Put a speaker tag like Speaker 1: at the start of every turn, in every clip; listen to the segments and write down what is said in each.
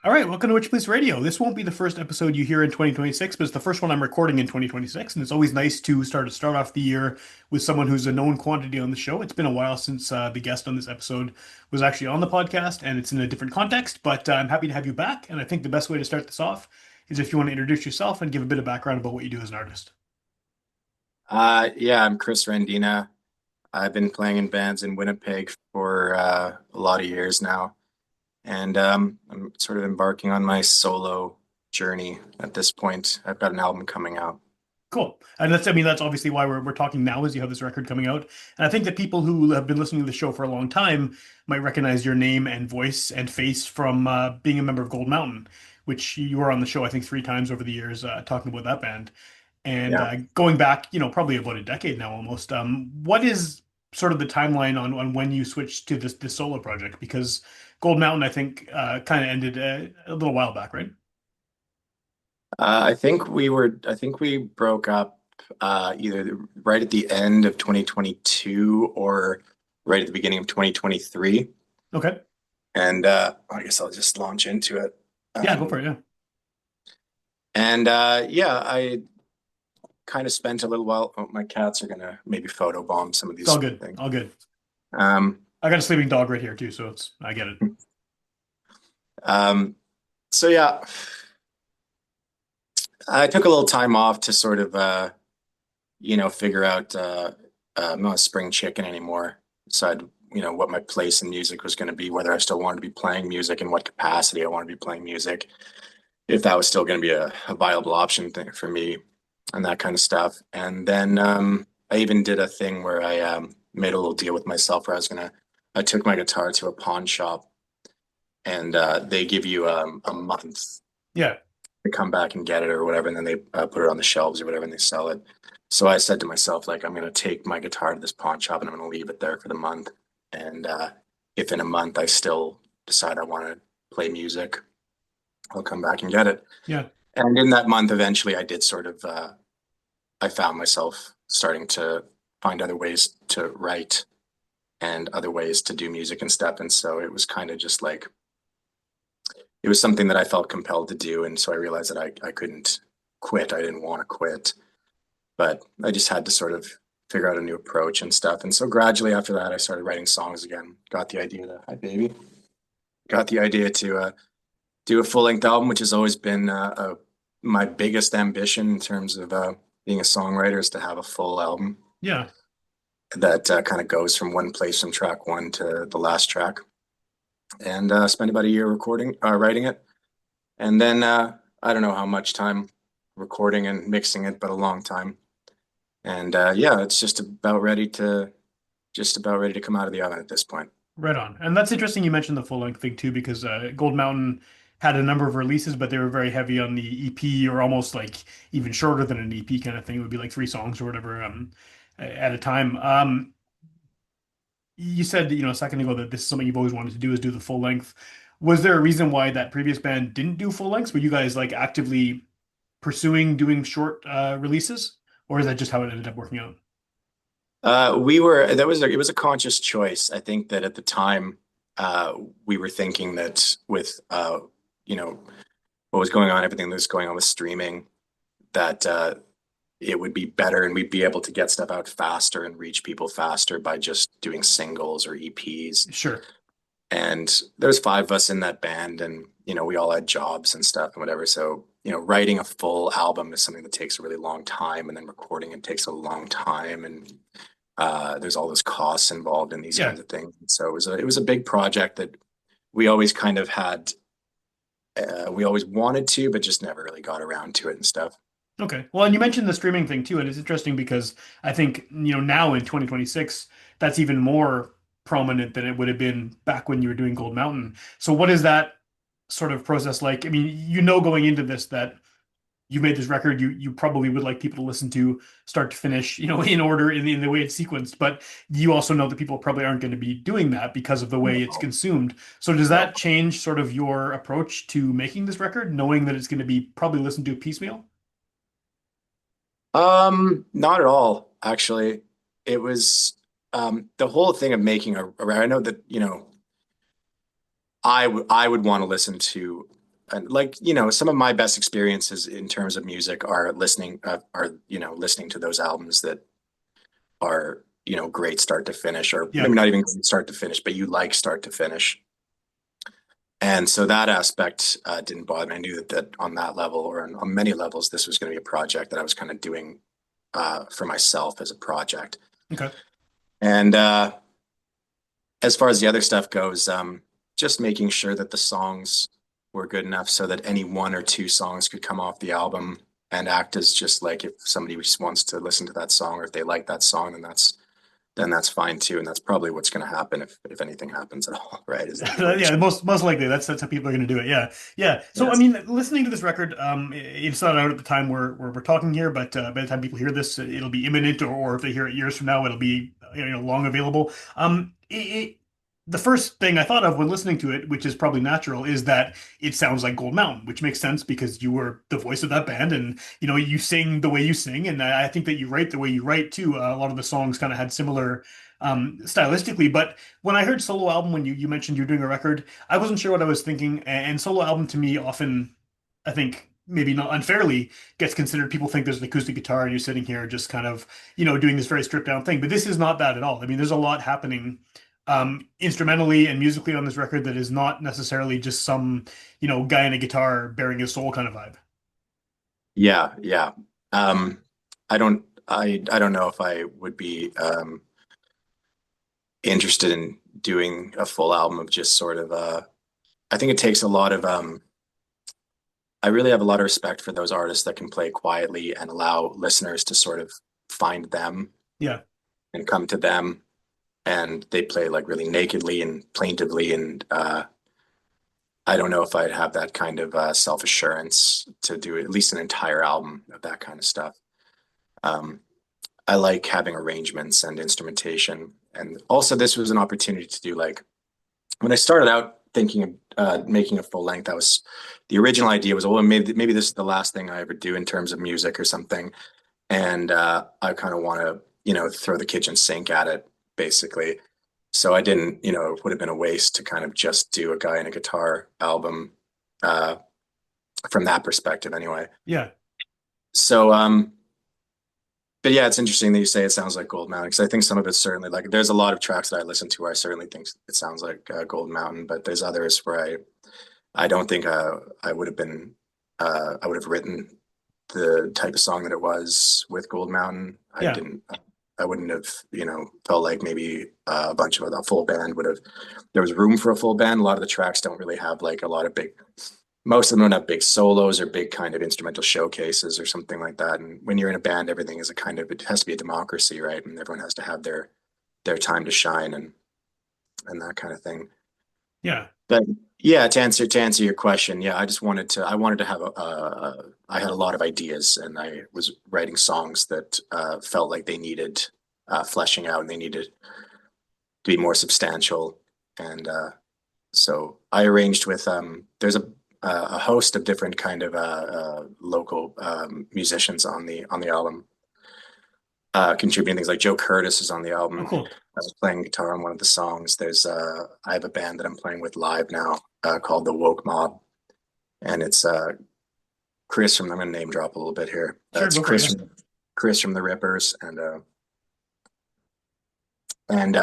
Speaker 1: All right, welcome to Witchpolice Radio. This won't be the first episode you hear in 2026, but it's the first one I'm recording in 2026, and it's always nice to start off the year with someone who's a known quantity on the show. It's been a while since the guest on this episode was actually on the podcast, and it's in a different context, but I'm happy to have you back. And I think the best way to start this off is if you want to introduce yourself and give a bit of background about what you do as an artist.
Speaker 2: Yeah, I'm Kris Rendina. I've been playing in bands in Winnipeg for a lot of years now, and I'm sort of embarking on my solo journey at this point. I've got an album coming out.
Speaker 1: Cool. And that's obviously why we're talking now, is you have this record coming out. And I think that people who have been listening to the show for a long time might recognize your name and voice and face from being a member of Gold Mountain, which you were on the show, I think, three times over the years talking about that band. And
Speaker 2: Yeah.
Speaker 1: going back, probably about a decade now almost. What is sort of the timeline on when you switched to this solo project? Because Gold Mountain, I think, kind of ended a little while back, right?
Speaker 2: I think we broke up either right at the end of 2022 or right at the beginning of 2023.
Speaker 1: Okay.
Speaker 2: And I guess I'll just launch into it.
Speaker 1: Yeah, go
Speaker 2: Um,
Speaker 1: for it. Yeah.
Speaker 2: and yeah, I kind of spent a little while. Oh, my cats are gonna maybe photobomb some of
Speaker 1: It's all
Speaker 2: these
Speaker 1: good.
Speaker 2: things.
Speaker 1: All good.
Speaker 2: Um,
Speaker 1: I got a sleeping dog right here too, so I get it.
Speaker 2: um, so yeah, I took a little time off to sort of figure out I'm not a spring chicken anymore. Decide, what my place in music was going to be, whether I still wanted to be playing music, in what capacity I wanted to be playing music, if that was still going to be a viable option thing for me, and that kind of stuff. And then I even did a thing where I made a little deal with myself where I took my guitar to a pawn shop, and they give you a month
Speaker 1: Yeah.
Speaker 2: to come back and get it or whatever, and then they put it on the shelves or whatever, and they sell it. So I said to myself, like, I'm going to take my guitar to this pawn shop and I'm going to leave it there for the month. And if in a month I still decide I want to play music, I'll come back and get it.
Speaker 1: Yeah.
Speaker 2: And in that month, eventually, I did sort of, I found myself starting to find other ways to write and other ways to do music and stuff. And so it was kind of just like, it was something that I felt compelled to do. And so I realized that I couldn't quit. I didn't want to quit, but I just had to sort of figure out a new approach and stuff. And so gradually after that, I started writing songs again. Got the idea to, hi baby, got the idea to do a full length album, which has always been my biggest ambition in terms of being a songwriter, is to have a full album
Speaker 1: Yeah.
Speaker 2: that kind of goes from one place from track one to the last track. And spent about a year writing it. And then I don't know how much time recording and mixing it, but a long time. And yeah, it's just about ready to come out of the oven at this point.
Speaker 1: Right on. And that's interesting you mentioned the full length thing too, because Gold Mountain had a number of releases, but they were very heavy on the EP, or almost like even shorter than an EP kind of thing. It would be like three songs or whatever at a time. You said, a second ago that this is something you've always wanted to do, is do the full length. Was there a reason why that previous band didn't do full lengths? Were you guys like actively pursuing doing short releases, or is that just how it ended up working out?
Speaker 2: It was a conscious choice. I think that at the time, we were thinking that with, you know, what was going on, everything that was going on with streaming, that it would be better and we'd be able to get stuff out faster and reach people faster by just doing singles or EPs.
Speaker 1: Sure.
Speaker 2: And there's five of us in that band, and we all had jobs and stuff and whatever. So, writing a full album is something that takes a really long time, and then recording it takes a long time, and there's all those costs involved in these
Speaker 1: Yeah.
Speaker 2: kinds of things. So it was a big project that we always kind of had. We always wanted to, but just never really got around to it and stuff.
Speaker 1: Okay. Well, and you mentioned the streaming thing too, and it's interesting because I think, now in 2026, that's even more prominent than it would have been back when you were doing Gold Mountain. So what is that sort of process like? I mean, going into this that you made this record, you probably would like people to listen to start to finish, in order in the way it's sequenced, but you also know that people probably aren't going to be doing that because of the way it's
Speaker 2: No,
Speaker 1: consumed. So does
Speaker 2: no.
Speaker 1: that change sort of your approach to making this record, knowing that it's going to be probably listened to piecemeal?
Speaker 2: Not at all, actually. It was the whole thing of making a record. I know that, I would want to listen to and like, you know, some of my best experiences in terms of music are listening to those albums that are, you know, great start to finish, or
Speaker 1: Yeah.
Speaker 2: maybe not even great start to finish, but you like start to finish. And so that aspect didn't bother me. I knew that on that level, or on many levels, this was going to be a project that I was kind of doing for myself as a project.
Speaker 1: Okay.
Speaker 2: And as far as the other stuff goes, just making sure that the songs were good enough so that any one or two songs could come off the album and act as just like, if somebody just wants to listen to that song, or if they like that song, then that's fine too. And that's probably what's going to happen if anything happens at all, right? Is that people
Speaker 1: Yeah,
Speaker 2: just
Speaker 1: most likely that's how people are going to do it. Yeah, yeah. So I
Speaker 2: yes,
Speaker 1: mean, listening to this record, it's not out at the time we're talking here, but by the time people hear this, it'll be imminent, or if they hear it years from now, it'll be long available. The first thing I thought of when listening to it, which is probably natural, is that it sounds like Gold Mountain, which makes sense because you were the voice of that band, and you sing the way you sing, and I think that you write the way you write too. A lot of the songs kind of had similar stylistically, but when I heard solo album, when you mentioned you're doing a record, I wasn't sure what I was thinking. And solo album to me often, I think maybe not unfairly, gets considered. People think there's an acoustic guitar and you're sitting here just kind of doing this very stripped down thing. But this is not that at all. I mean, there's a lot happening instrumentally and musically on this record that is not necessarily just some guy in a guitar bearing his soul kind of vibe.
Speaker 2: yeah, yeah. Um, I don't know if I would be interested in doing a full album of just sort of I think it takes a lot of I really have a lot of respect for those artists that can play quietly and allow listeners to sort of find them
Speaker 1: Yeah,
Speaker 2: and come to them, and they play like really nakedly and plaintively, and I don't know if I'd have that kind of self-assurance to do at least an entire album of that kind of stuff. Um, I like having arrangements and instrumentation. And also, this was an opportunity to do like, when I started out thinking of making a full length, the original idea was, well, maybe this is the last thing I ever do in terms of music or something. And I kind of want to, throw the kitchen sink at it, basically. So I didn't, it would have been a waste to kind of just do a guy and a guitar album uh, from that perspective, anyway.
Speaker 1: yeah.
Speaker 2: So, but yeah, it's interesting that you say it sounds like Gold Mountain, because I think some of it's certainly like, there's a lot of tracks that I listen to where I certainly think it sounds like Gold Mountain, but there's others where I don't think I would have been I would have written the type of song that it was with Gold Mountain.
Speaker 1: Yeah.
Speaker 2: I wouldn't have, felt like maybe a bunch of a full band would have. There was room for a full band. A lot of the tracks don't really have like a lot of big. Most of them don't have big solos or big kind of instrumental showcases or something like that. And when you're in a band, everything is it has to be a democracy, right? And everyone has to have their time to shine and that kind of thing.
Speaker 1: Yeah.
Speaker 2: But yeah, to answer your question, yeah, I wanted to have I had a lot of ideas, and I was writing songs that felt like they needed fleshing out, and they needed to be more substantial. And so I arranged with there's a host of different kind of local musicians on the album, contributing things like Joe Curtis is on the
Speaker 1: Oh,
Speaker 2: album.
Speaker 1: cool.
Speaker 2: I was playing guitar on one of the songs. I have a band that I'm playing with live now called the Woke Mob, and it's Chris from. I'm going to name drop a little bit here.
Speaker 1: Sure,
Speaker 2: It's
Speaker 1: go for it. Yeah.
Speaker 2: Chris from the Rippers, and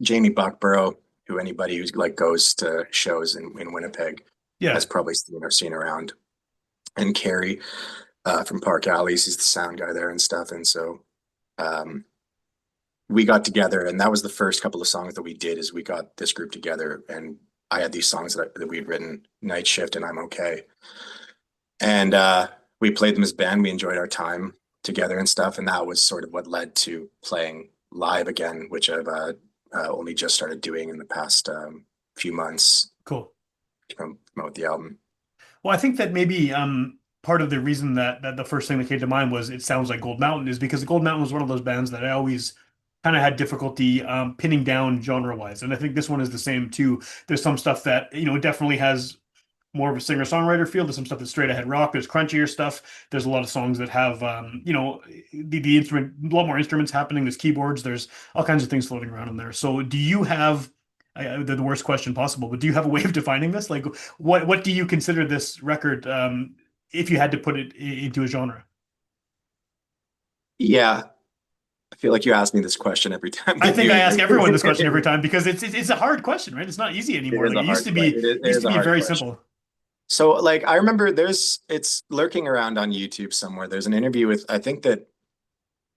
Speaker 2: Jamie Buckborough, who anybody who like goes to shows in Winnipeg
Speaker 1: Yeah.
Speaker 2: has probably seen around, and Carrie from Park Alleys. He's the sound guy there and stuff, and so. Um, we got together, and that was the first couple of songs that we did. Is we got this group together, and I had these songs that we'd written, Night Shift and I'm Okay, and we played them as band. We enjoyed our time together and stuff, and that was sort of what led to playing live again, which I've only just started doing in the past few months
Speaker 1: Cool.
Speaker 2: to promote the album.
Speaker 1: Well, I think that maybe part of the reason that the first thing that came to mind was it sounds like Gold Mountain is because Gold Mountain was one of those bands that I always kind of had difficulty pinning down genre-wise, and I think this one is the same too. There's some stuff that definitely has more of a singer-songwriter feel. There's some stuff that's straight ahead rock. There's crunchier stuff. There's a lot of songs that have the instrument, a lot more instruments happening. There's keyboards. There's all kinds of things floating around in there. So, do you have the worst question possible, but do you have a way of defining this? Like, what do you consider this record, if you had to put it into a genre?
Speaker 2: Yeah, I feel like you ask me this question every time
Speaker 1: I
Speaker 2: we
Speaker 1: think
Speaker 2: do
Speaker 1: I
Speaker 2: it.
Speaker 1: ask everyone this question every time because it's a hard question, right? It's not easy
Speaker 2: It
Speaker 1: anymore.
Speaker 2: is
Speaker 1: Like
Speaker 2: a
Speaker 1: it used
Speaker 2: hard
Speaker 1: to
Speaker 2: question.
Speaker 1: be,
Speaker 2: It is a hard
Speaker 1: very
Speaker 2: question.
Speaker 1: simple.
Speaker 2: So like I remember it's lurking around on YouTube somewhere. There's an interview with I think that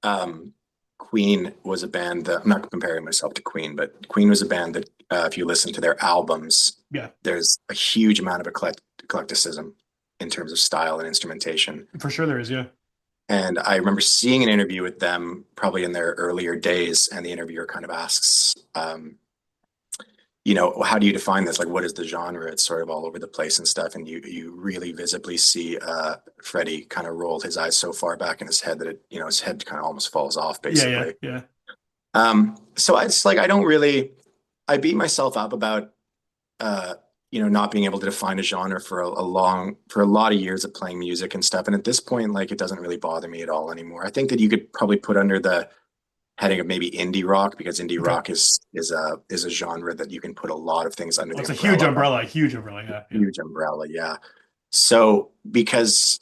Speaker 2: um Queen was a band that I'm not comparing myself to Queen, but Queen was a band that if you listen to their albums,
Speaker 1: Yeah,
Speaker 2: there's a huge amount of eclecticism in terms of style and instrumentation.
Speaker 1: for sure there is. Yeah.
Speaker 2: And I remember seeing an interview with them probably in their earlier days, and the interviewer kind of asks, how do you define this? Like, what is the genre? It's sort of all over the place and stuff. And you really visibly see Freddie kind of roll his eyes so far back in his head that his head kind of almost falls off,
Speaker 1: Yeah, yeah,
Speaker 2: basically.
Speaker 1: yeah.
Speaker 2: So it's like I don't really I beat myself up about uh, not being able to define a genre for a lot of years of playing music and stuff. And at this point, like it doesn't really bother me at all anymore. I think that you could probably put under the heading of maybe indie rock because indie
Speaker 1: Okay.
Speaker 2: rock is a genre that you can put a lot of things under
Speaker 1: Well,
Speaker 2: the
Speaker 1: it's a huge
Speaker 2: umbrella of.
Speaker 1: umbrella, huge umbrella. Yeah, yeah.
Speaker 2: Huge umbrella, yeah. So because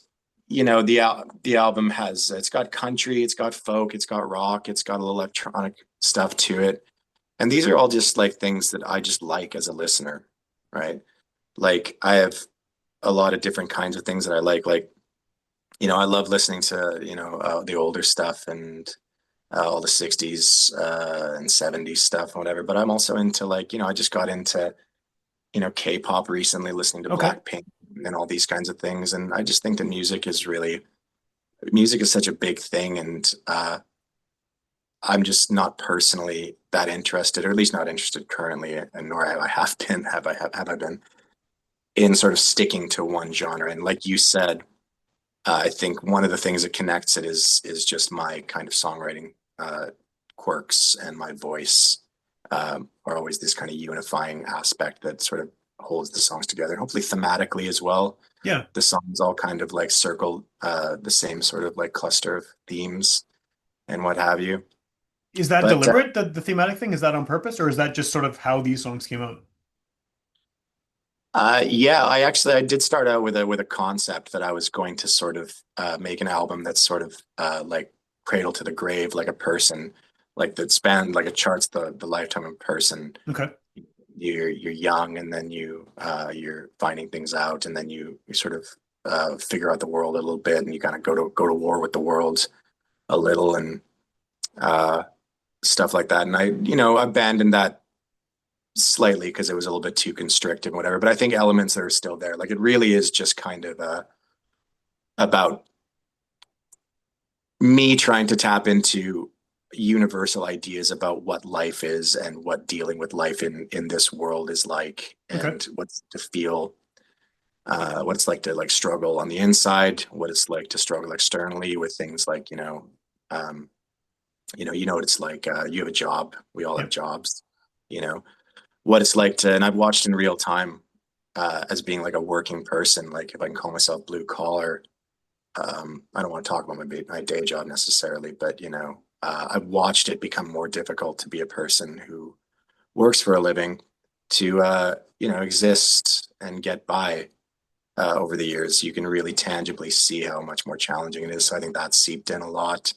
Speaker 2: the album it's got country, it's got folk, it's got rock, it's got a little electronic stuff to it. And these are all just like things that I just like as a listener, right? Like I have a lot of different kinds of things that I like. Like, I love listening to, the older stuff and all the 60s and 70s stuff and whatever. But I'm also into like, I just got into, K-pop recently, listening to
Speaker 1: Okay.
Speaker 2: Blackpink and all these kinds of things. And I just think that music is such a big thing. And I'm just not personally that interested, or at least not interested currently, and nor have I have been, have I been in sort of sticking to one genre. And like you said, I think one of the things that connects it is just my kind of songwriting quirks and my voice are always this kind of unifying aspect that sort of holds the songs together, and hopefully thematically as well.
Speaker 1: Yeah.
Speaker 2: The songs all kind of like circle the same sort of like cluster of themes and what have you.
Speaker 1: Is that
Speaker 2: But
Speaker 1: deliberate, the thematic thing? Is that on purpose, or is that just sort of how these songs came out?
Speaker 2: yeah, I did start out with a concept that I was going to sort of make an album that's sort of like cradle to the grave, like a person, like that span like it charts the lifetime of a person.
Speaker 1: Okay.
Speaker 2: You're young, and then you're finding things out, and then you sort of figure out the world a little bit, and you kind of go to war with the world a little, and uh, stuff like that. And I abandoned that slightly because it was a little bit too constricted and whatever. But I think elements that are still there, like it really is just kind of about me trying to tap into universal ideas about what life is and what dealing with life in this world is like,
Speaker 1: Okay.
Speaker 2: and what's to feel, what it's like to like struggle on the inside, what it's like to struggle externally with things like um, what it's like. You have a job, we all have
Speaker 1: Yep.
Speaker 2: jobs, you know what it's like to, and I've watched in real time as being like a working person, like if I can call myself blue collar. I don't want to talk about my day job necessarily, but I've watched it become more difficult to be a person who works for a living to exist and get by over the years. You can really tangibly see how much more challenging it is. So I think that seeped in a lot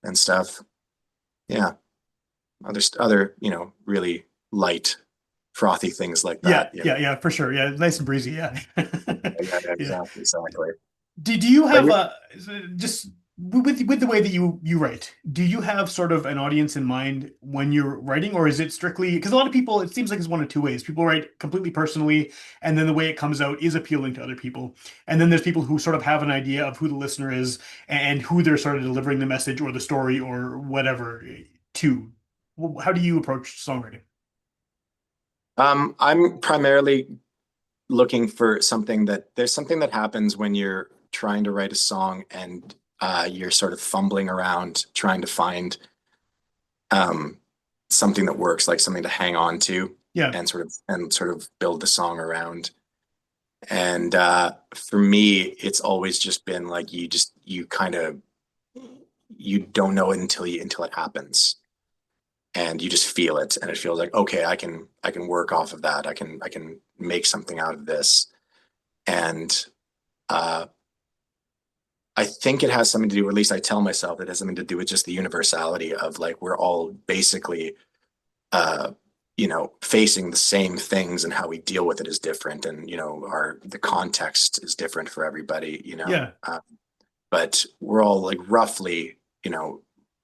Speaker 2: and stuff. Yeah, other really light, frothy things like
Speaker 1: Yeah,
Speaker 2: that.
Speaker 1: yeah, yeah, for sure. Yeah, nice and breezy. Yeah.
Speaker 2: Yeah, yeah,
Speaker 1: Yeah.
Speaker 2: exactly.
Speaker 1: Do you
Speaker 2: But
Speaker 1: have a just with the way that you write, do you have sort of an audience in mind when you're writing, or is it strictly because a lot of people, it seems like it's one of two ways. People write completely personally, and then the way it comes out is appealing to other people. And then there's people who sort of have an idea of who the listener is and who they're sort of delivering the message or the story or whatever to. How do you approach songwriting?
Speaker 2: I'm primarily looking for there's something that happens when you're trying to write a song and you're sort of fumbling around trying to find um, something that works, like something to hang on to
Speaker 1: Yeah.
Speaker 2: and sort of build the song around. And for me, it's always just been like you kind of you don't know it until it happens. and you just feel it, and it feels like, okay, I can work off of that. I can make something out of this. And uh, I think it has something to do, or at least I tell myself it has something to do with just the universality of like we're all basically uh, facing the same things, and how we deal with it is different, and our the context is different for everybody,
Speaker 1: Yeah.
Speaker 2: but we're all like roughly,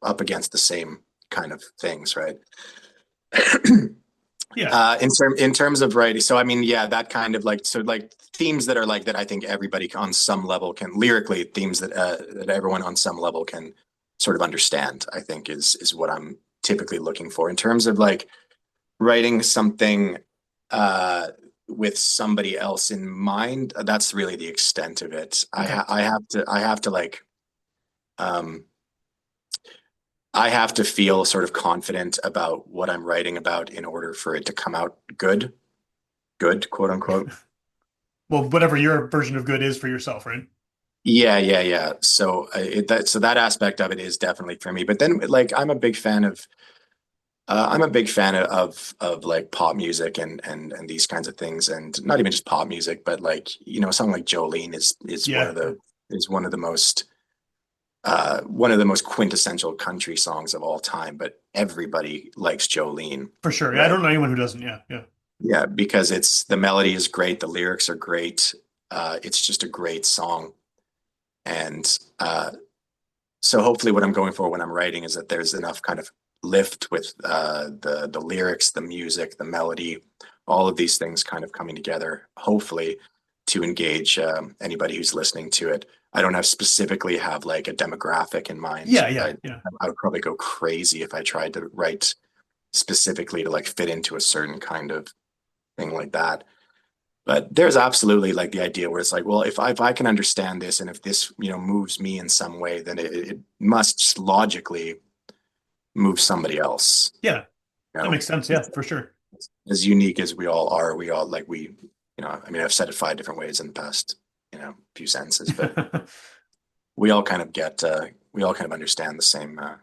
Speaker 2: up against the same kind of things, right?
Speaker 1: Yeah.
Speaker 2: In terms of writing, so I mean, yeah, that kind of like, so like themes that are like that, I think everybody on some level can lyrically, themes that everyone on some level can sort of understand, I think is what I'm typically looking for in terms of like writing something uh with somebody else in mind. That's really the extent of it.
Speaker 1: Okay.
Speaker 2: I have to like um I have to feel sort of confident about what I'm writing about in order for it to come out good, quote unquote.
Speaker 1: Well, whatever your version of good is for yourself, right?
Speaker 2: Yeah, yeah, yeah. So that aspect of it is definitely for me. But then like I'm a big fan of like pop music and these kinds of things, and not even just pop music, but like something like Jolene is one
Speaker 1: Yeah.
Speaker 2: of the is one of the most quintessential country songs of all time. But everybody likes Jolene,
Speaker 1: For sure. Yeah, I
Speaker 2: right?
Speaker 1: don't know anyone who doesn't. Yeah. Yeah.
Speaker 2: Yeah, because it's the melody is great, the lyrics are great. It's just a great song, and so hopefully what I'm going for when I'm writing is that there's enough kind of lift with the lyrics, the music, the melody, all of these things kind of coming together, hopefully to engage anybody who's listening to it. I don't have specifically have like a demographic in mind.
Speaker 1: Yeah. Yeah.
Speaker 2: I,
Speaker 1: Yeah.
Speaker 2: I would probably go crazy if I tried to write specifically to like fit into a certain kind of thing like that. But there's absolutely like the idea where it's like, well, if I can understand this, and if this moves me in some way, then it must logically move somebody else.
Speaker 1: Yeah.
Speaker 2: You
Speaker 1: That
Speaker 2: know,
Speaker 1: makes sense. Yeah, for sure.
Speaker 2: as unique as we all are, we all like I mean, I've said it 5 different ways in the past few sentences, but we all kind of get we all kind of understand the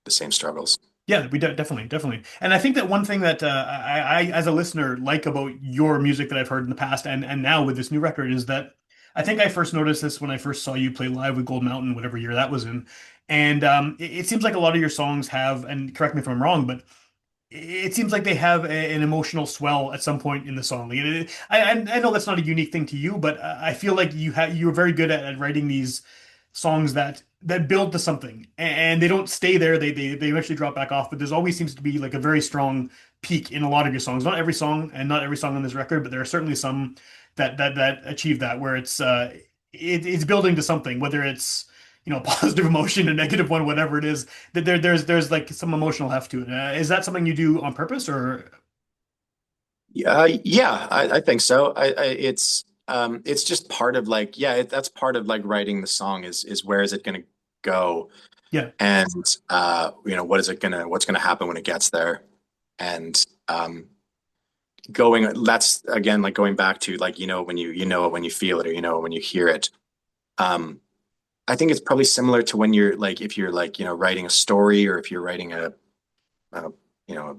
Speaker 2: same struggles.
Speaker 1: Yeah, definitely, definitely. And I think that one thing that as a listener, like about your music that I've heard in the past and now with this new record is that I think I first noticed this when I first saw you play live with Gold Mountain, whatever year that was in. And it seems like a lot of your songs have, and correct me if I'm wrong, but it seems like they have an emotional swell at some point in the song. Like, I know that's not a unique thing to you, but I feel like you're very good at writing these songs that build to something, and they don't stay there. They eventually drop back off, but there's always seems to be like a very strong peak in a lot of your songs. Not every song, and not every song on this record, but there are certainly some that achieve that, where it's building to something, whether it's positive emotion, a negative one, whatever it is, that there's like some emotional heft to it. Is that something you do on purpose, or
Speaker 2: Yeah, yeah, I think so. It's just part of like, yeah, that's part of like writing the song is where is it going to go,
Speaker 1: yeah,
Speaker 2: and what's gonna happen when it gets there, and going that's again like going back to like when you know it when you feel it, or when you hear it. Um, I think it's probably similar to when you're like if you're like writing a story, or if you're writing a a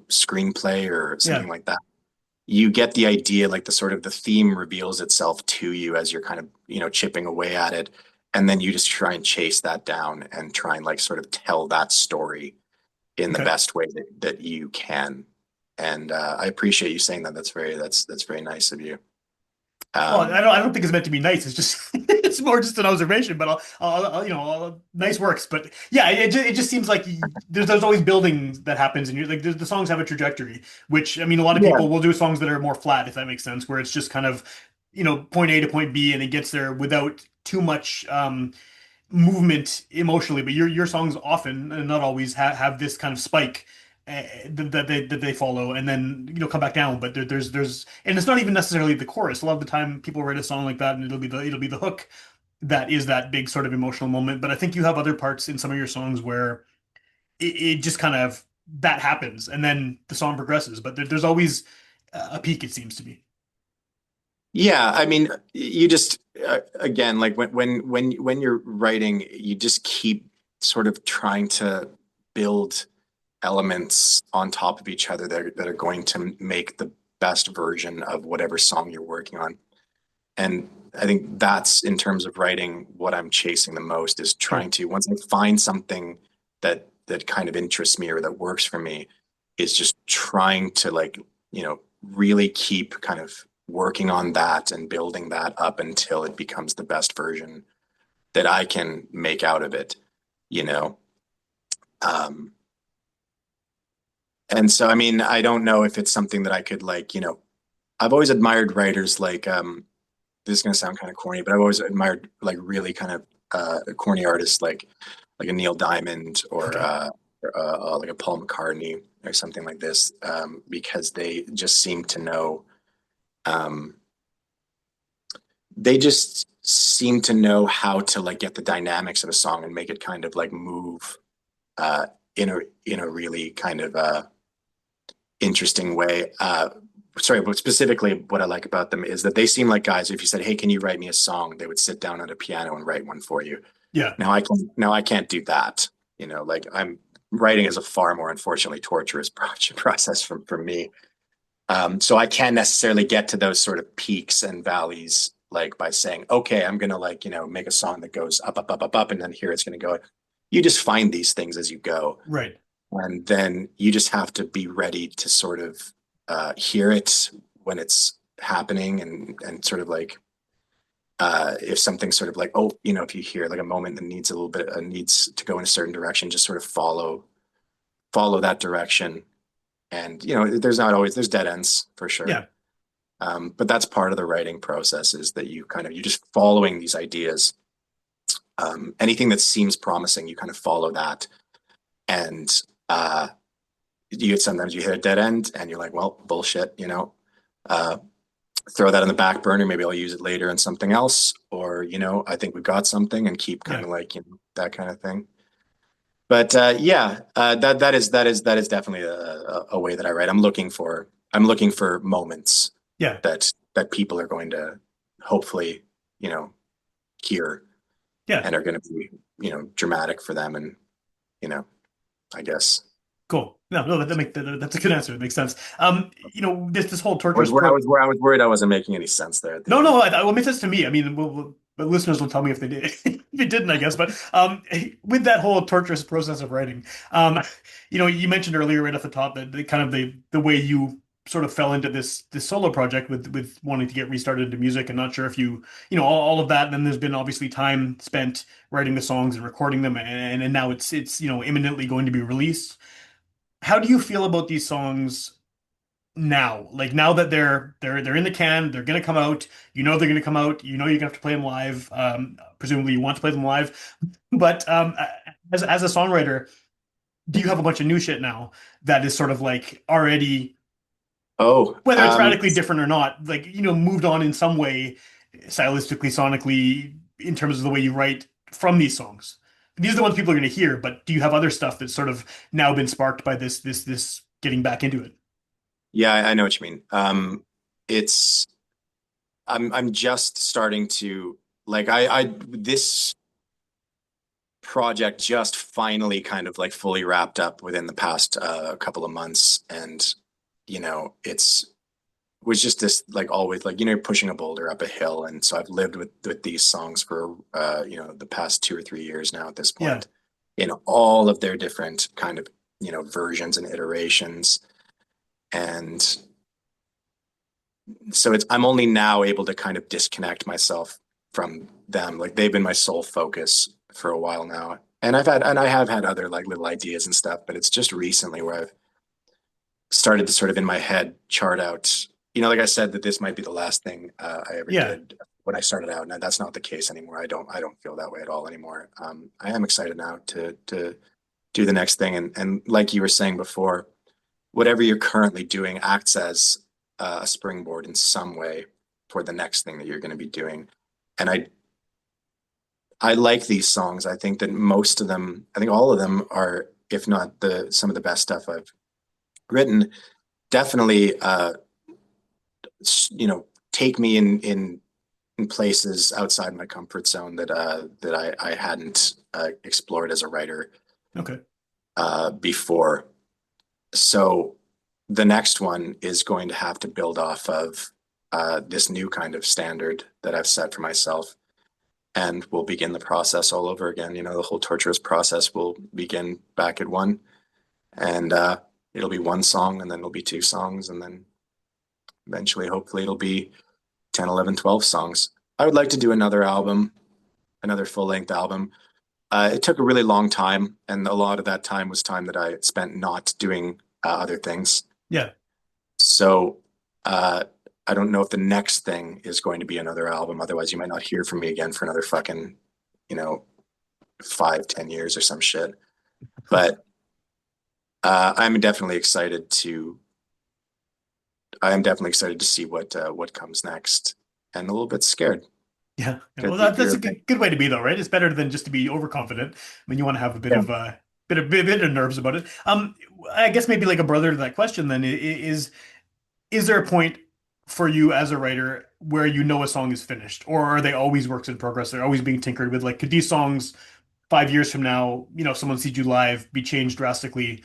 Speaker 2: screenplay or something
Speaker 1: yeah,
Speaker 2: like that. You get the idea, like the sort of the theme reveals itself to you as you're kind of chipping away at it, and then you just try and chase that down and try and like sort of tell that story in the
Speaker 1: okay.
Speaker 2: best way that you can. And I appreciate you saying that. That's very nice of you.
Speaker 1: Well,
Speaker 2: Um,
Speaker 1: I don't think it's meant to be nice. It's just it's more just an observation, but nice works. But yeah, it just seems like there's always building that happens, and you're like the songs have a trajectory. Which I mean, a lot of
Speaker 2: yeah,
Speaker 1: people will do songs that are more flat, if that makes sense, where it's just kind of point A to point B, and it gets there without too much movement emotionally. But your songs often, and not always, have this kind of spike that they follow, and then come back down. But there's and it's not even necessarily the chorus. A lot of the time, people write a song like that, and it'll be the hook that is that big sort of emotional moment. But I think you have other parts in some of your songs where it just kind of that happens, and then the song progresses. But there's always a peak, it seems to be.
Speaker 2: yeah. I mean, you just again like when you're writing, you just keep sort of trying to build elements on top of each other that are going to make the best version of whatever song you're working on. And I think that's in terms of writing what I'm chasing the most is trying
Speaker 1: Sure.
Speaker 2: to, once I find something that kind of interests me or that works for me, is just trying to like, really keep kind of working on that and building that up until it becomes the best version that I can make out of it, you know. Um, and so I mean, I don't know if it's something that I could like, I've always admired writers like this is gonna sound kind of corny, but I've always admired like really kind of corny artists like a Neil Diamond
Speaker 1: Okay.
Speaker 2: or like a Paul McCartney or something like this, because um, they just seem to know how to like get the dynamics of a song and make it kind of like move uh, in a really kind of interesting way. Sorry, but specifically what I like about them is that they seem like guys. If you said, "Hey, can you write me a song?" They would sit down at a piano and write one for you.
Speaker 1: Yeah.
Speaker 2: Now I can't do that. Like I'm writing is a far more unfortunately torturous process for me. So I can't necessarily get to those sort of peaks and valleys like by saying, okay, I'm gonna like, make a song that goes up, up, up, up, up, and then here it's gonna go. You just find these things as you go.
Speaker 1: Right.
Speaker 2: And then you just have to be ready to sort of hear it when it's happening and sort of like if something's sort of like, oh, if you hear like a moment that needs a little bit needs to go in a certain direction, just sort of follow that direction. And there's dead ends for sure.
Speaker 1: Yeah.
Speaker 2: But that's part of the writing process is that you're just following these ideas. Anything that seems promising, you kind of follow that. And sometimes you hit a dead end and you're like, well, bullshit. Uh, Throw that on the back burner. Maybe I'll use it later in something else. Or, I think we've got something and keep kind
Speaker 1: Yeah.
Speaker 2: of like, that kind of thing. But yeah, that is definitely a way that I write. I'm looking for moments
Speaker 1: Yeah.
Speaker 2: that people are going to hopefully, you know, hear
Speaker 1: Yeah.
Speaker 2: and are going to be, dramatic for them. And, you know, I guess
Speaker 1: Cool. No, no, that's a good answer. It makes sense. This whole
Speaker 2: I was
Speaker 1: torturous
Speaker 2: where I
Speaker 1: pro.
Speaker 2: was where I was worried I wasn't making any sense there at the
Speaker 1: No,
Speaker 2: end.
Speaker 1: no, it makes sense to me. I mean, the listeners will tell me if they did, if it didn't, I guess. But with that whole torturous process of writing, you mentioned earlier right off the top that the way you sort of fell into this solo project with wanting to get restarted into music and not sure if all of that. And then there's been obviously time spent writing the songs and recording them, and now it's imminently going to be released. How do you feel about these songs now? Like now that they're in the can, they're gonna come out. They're gonna come out. You're gonna have to play them live. Presumably you want to play them live. But as a songwriter, do you have a bunch of new shit now that is sort of like already,
Speaker 2: Oh,
Speaker 1: whether it's radically different or not, like moved on in some way, stylistically, sonically, in terms of the way you write from these songs? These are the ones people are going to hear, but do you have other stuff that's sort of now been sparked by this getting back into it?
Speaker 2: yeah, I know what you mean. It's I'm just starting to like I this project just finally kind of like fully wrapped up within the past couple of months, and it's was just this like always like pushing a boulder up a hill, and so I've lived with these songs for the past 2 or 3 years now at this
Speaker 1: Yeah,
Speaker 2: point in all of their different kind of versions and iterations, and so I'm only now able to kind of disconnect myself from them. Like they've been my sole focus for a while now. And I have had other like little ideas and stuff, but it's just recently where I've started to sort of in my head chart out, like I said, that this might be the last thing I ever
Speaker 1: yeah,
Speaker 2: did when I started out. Now that's not the case anymore. I don't feel that way at all anymore. I am excited now to do the next thing. And like you were saying before, whatever you're currently doing acts as a springboard in some way for the next thing that you're going to be doing. And I like these songs. I think that most of them, I think all of them are, if not some of the best stuff I've written, definitely take me in places outside my comfort zone that I hadn't explored as a writer
Speaker 1: okay,
Speaker 2: before. So the next one is going to have to build off of this new kind of standard that I've set for myself. And we'll begin the process all over again. You know, the whole torturous process will begin back at one. And it'll be one song, and then it'll be two songs. And then eventually, hopefully, it'll be 10, 11, 12 songs. I would like to do another album, another full length album. It took a really long time. And a lot of that time was time that I spent not doing other things.
Speaker 1: Yeah.
Speaker 2: So uh, I don't know if the next thing is going to be another album. Otherwise, you might not hear from me again for another fucking, you know, 5, 10 years or some shit. But I'm definitely excited to. I am definitely excited to see what comes next, and a little bit scared
Speaker 1: Yeah. Yeah.
Speaker 2: because
Speaker 1: Well, that's
Speaker 2: you're
Speaker 1: a good way to be though, right? It's better than just to be overconfident. I mean, you want to have a bit
Speaker 2: yeah.
Speaker 1: of bit of nerves about it. I guess maybe like a brother to that question then is there a point for you as a writer where you know a song is finished, or are they always works in progress? They're always being tinkered with. Like, could these songs 5 years from now, someone sees you live, be changed drastically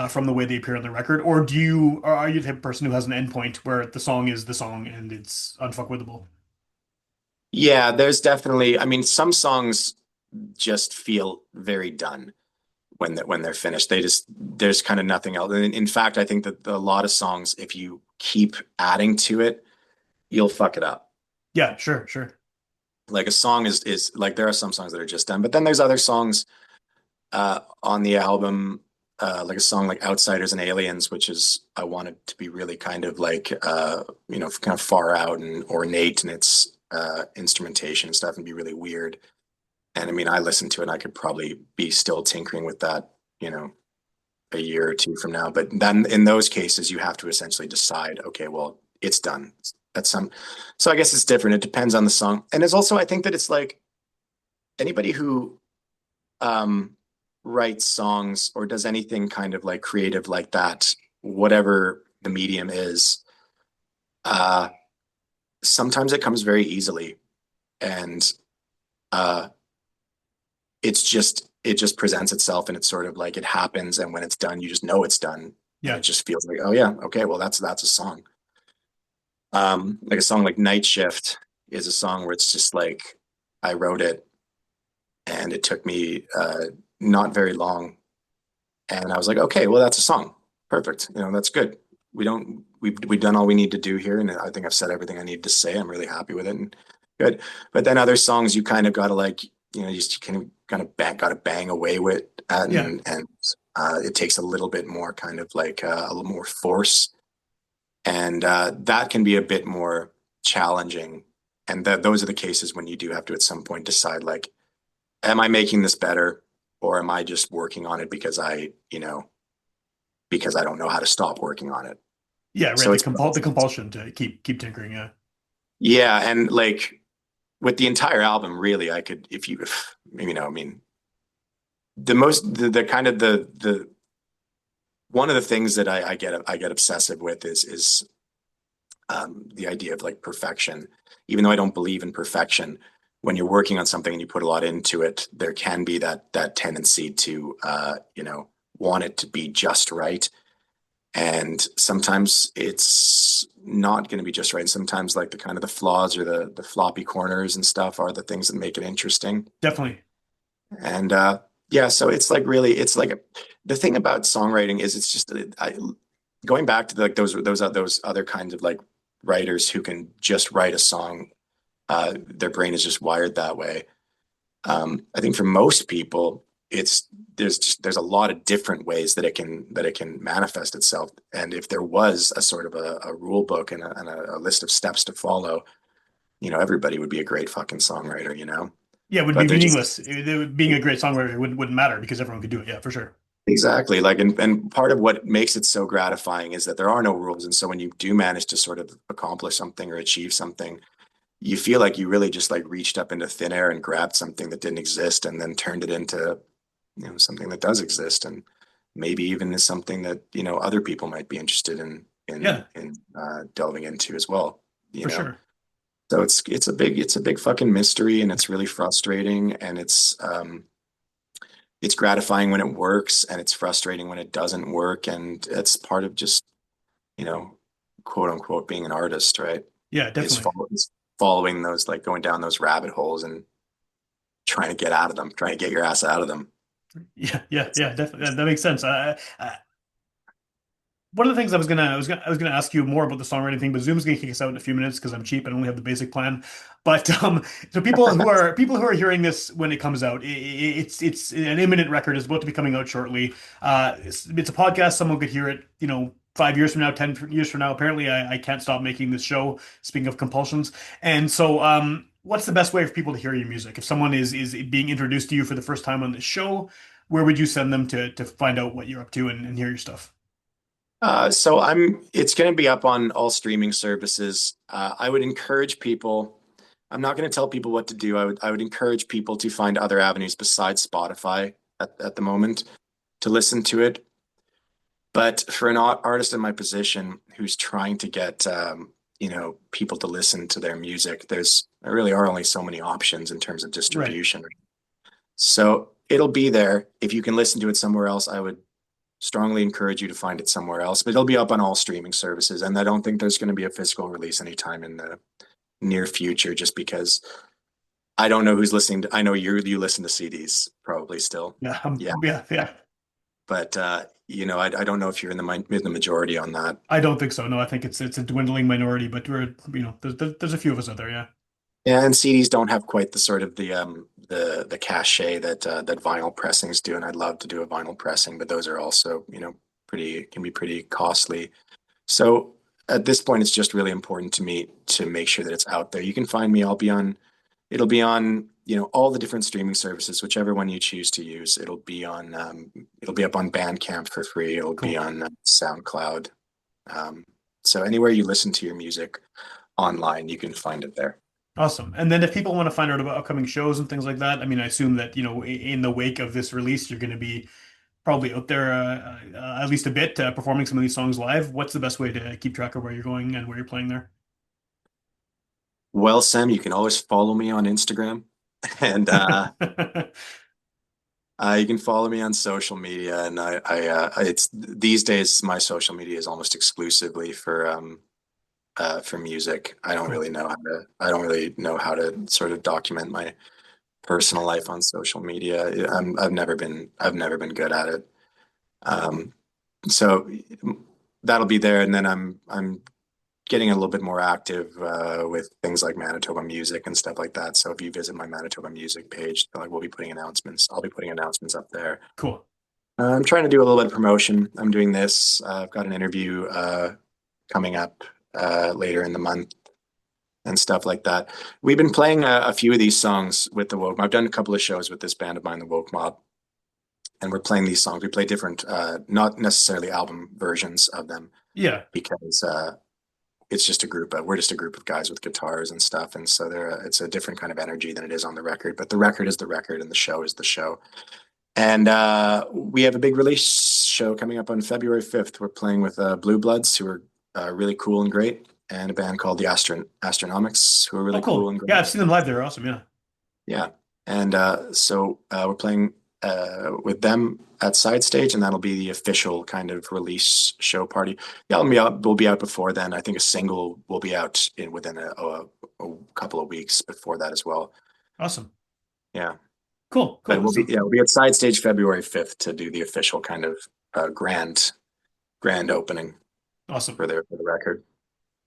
Speaker 1: from the way they appear on the record, or or are you the type of person who has an endpoint where the song is the song and it's unfuckwithable?
Speaker 2: Yeah, there's definitely. I mean, some songs just feel very done when they're finished. They just there's kind of nothing else. And in fact, I think that a lot of songs, if you keep adding to it, you'll fuck it up.
Speaker 1: Yeah, sure, sure.
Speaker 2: Like a song is like there are some songs that are just done, but then there's other songs on the album, like a song like Outsiders and Aliens, which is I wanted to be really kind of like kind of far out and ornate in its instrumentation and stuff and be really weird. And I mean, I listened to it and I could probably be still tinkering with that, you know, a year or two from now. But then in those cases, you have to essentially decide, okay, well, it's done. That's some. So I guess it's different. It depends on the song. And it's also, I think that it's like anybody who um, writes songs or does anything kind of like creative like that, whatever the medium is, uh, sometimes it comes very easily. And uh, it just presents itself and it's sort of like it happens. And when it's done, you just know it's done. And it
Speaker 1: Yeah,
Speaker 2: just feels like, oh yeah, okay, well that's a song. Like a song like Night Shift is a song where it's just like I wrote it and it took me not very long. And I was like, okay, well, that's a song. Perfect. You know, that's good. We've done all we need to do here. And I think I've said everything I need to say. I'm really happy with it and good. But then other songs you kind of got to like, you just kind of got to bang away with
Speaker 1: yeah,
Speaker 2: and it takes a little bit more kind of like a little more force. And that can be a bit more challenging. And those are the cases when you do have to at some point decide like, am I making this better or am I just working on it because because I don't know how to stop working on it.
Speaker 1: yeah. Right.
Speaker 2: So it's
Speaker 1: The compulsion to keep tinkering. Yeah,
Speaker 2: yeah, and like with the entire album, really, I could if I mean the kind of the one of the things that I get obsessive with is the idea of like perfection. Even though I don't believe in perfection, when you're working on something and you put a lot into it, there can be that tendency to want it to be just right. And sometimes it's not going to be just right. And sometimes like the kind of the flaws or the floppy corners and stuff are the things that make it interesting.
Speaker 1: definitely.
Speaker 2: And yeah, so it's like really, it's like the thing about songwriting is it's just going back to like those other kinds of like writers who can just write a song. Their brain is just wired that way. I think for most people, it's there's a lot of different ways that it can manifest itself. And if there was a sort of a rule book and a list of steps to follow, everybody would be a great fucking songwriter,
Speaker 1: Yeah, it would be
Speaker 2: But they're just
Speaker 1: meaningless. Being a great songwriter wouldn't matter because everyone could do it. Yeah, for sure.
Speaker 2: exactly like and part of what makes it so gratifying is that there are no rules. And so when you do manage to sort of accomplish something or achieve something, you feel like you really just like reached up into thin air and grabbed something that didn't exist and then turned it into something that does exist and maybe even is something that other people might be interested in
Speaker 1: Yeah,
Speaker 2: delving into as well. you
Speaker 1: for
Speaker 2: know
Speaker 1: sure.
Speaker 2: so it's a big fucking mystery and it's really frustrating and it's gratifying when it works and it's frustrating when it doesn't work. And it's part of just, you know, quote unquote being an artist, right?
Speaker 1: Yeah, definitely.
Speaker 2: Is following those, like going down those rabbit holes and trying to get out of them, trying to get your ass out of them.
Speaker 1: Yeah, definitely. That makes sense. One of the things I was gonna ask you more about the songwriting thing, but Zoom's gonna kick us out in a few minutes because I'm cheap and only have the basic plan. But so people who are hearing this when it comes out, it's an imminent record. It's about to be coming out shortly. It's a podcast. Someone could hear it, 5 years from now, 10 years from now. Apparently, I can't stop making this show. Speaking of compulsions, and so what's the best way for people to hear your music? If someone is being introduced to you for the first time on this show, where would you send them to find out what you're up to and hear your stuff?
Speaker 2: It's going to be up on all streaming services. I would encourage people, I'm not going to tell people what to do. I would encourage people to find other avenues besides Spotify at the moment to listen to it. But for an artist in my position who's trying to get, people to listen to their music, there really are only so many options in terms of
Speaker 1: Right.
Speaker 2: distribution. So it'll be there. If you can listen to it somewhere else, I would strongly encourage you to find it somewhere else, but it'll be up on all streaming services. And I don't think there's going to be a physical release anytime in the near future, just because I don't know who's listening I know you listen to CDs probably still.
Speaker 1: Yeah.
Speaker 2: Yeah.
Speaker 1: Yeah.
Speaker 2: But, I don't know if you're in the majority on that.
Speaker 1: I don't think so. No, I think it's a dwindling minority, but there's a few of us out there. Yeah.
Speaker 2: And CDs don't have quite the sort of the cachet that vinyl pressings do. And I'd love to do a vinyl pressing, but those are also, can be pretty costly. So at this point, it's just really important to me to make sure that it's out there. You can find me. It'll be on, all the different streaming services, whichever one you choose to use. It'll be up on Bandcamp for free. It'll be
Speaker 1: Cool.
Speaker 2: on SoundCloud. Um, so anywhere you listen to your music online, you can find it there.
Speaker 1: Awesome. And then if people want to find out about upcoming shows and things like that, I mean, I assume that, in the wake of this release, you're going to be probably out there at least a bit performing some of these songs live. What's the best way to keep track of where you're going and where you're playing there?
Speaker 2: Well, Sam, you can always follow me on Instagram, and you can follow me on social media. And it's these days my social media is almost exclusively for music.
Speaker 1: Cool.
Speaker 2: I don't really know how to sort of document my personal life on social media. I've never been good at it. Um, so that'll be there, and then I'm getting a little bit more active with things like Manitoba Music and stuff like that. So if you visit my Manitoba Music page, like we'll be putting announcements. I'll be putting announcements up there.
Speaker 1: Cool.
Speaker 2: I'm trying to do a little bit of promotion. I'm doing this. I've got an interview coming up later in the month and stuff like that. We've been playing a few of these songs with the Woke Mob. I've done a couple of shows with this band of mine, the Woke Mob, and we're playing these songs. We play different, not necessarily album versions of them
Speaker 1: Yeah.
Speaker 2: because it's just a group of, we're just a group of guys with guitars and stuff. And so it's a different kind of energy than it is on the record, but the record is the record and the show is the show. And we have a big release show coming up on February 5th. We're playing with Blue Bloods, who are really cool and great, and a band called the Astronomics, who are
Speaker 1: Oh,
Speaker 2: really cool
Speaker 1: cool.
Speaker 2: and
Speaker 1: Yeah,
Speaker 2: great.
Speaker 1: I've seen them live. They're awesome. Yeah.
Speaker 2: Yeah. And so we're playing with them at Side Stage, and that'll be the official kind of release show party. The album will be out before then. I think a single will be out within a couple of weeks before that as well.
Speaker 1: Awesome.
Speaker 2: Yeah.
Speaker 1: Cool.
Speaker 2: But
Speaker 1: Cool. So
Speaker 2: we'll be at Side Stage February 5th to do the official kind of grand opening
Speaker 1: awesome.
Speaker 2: for the record.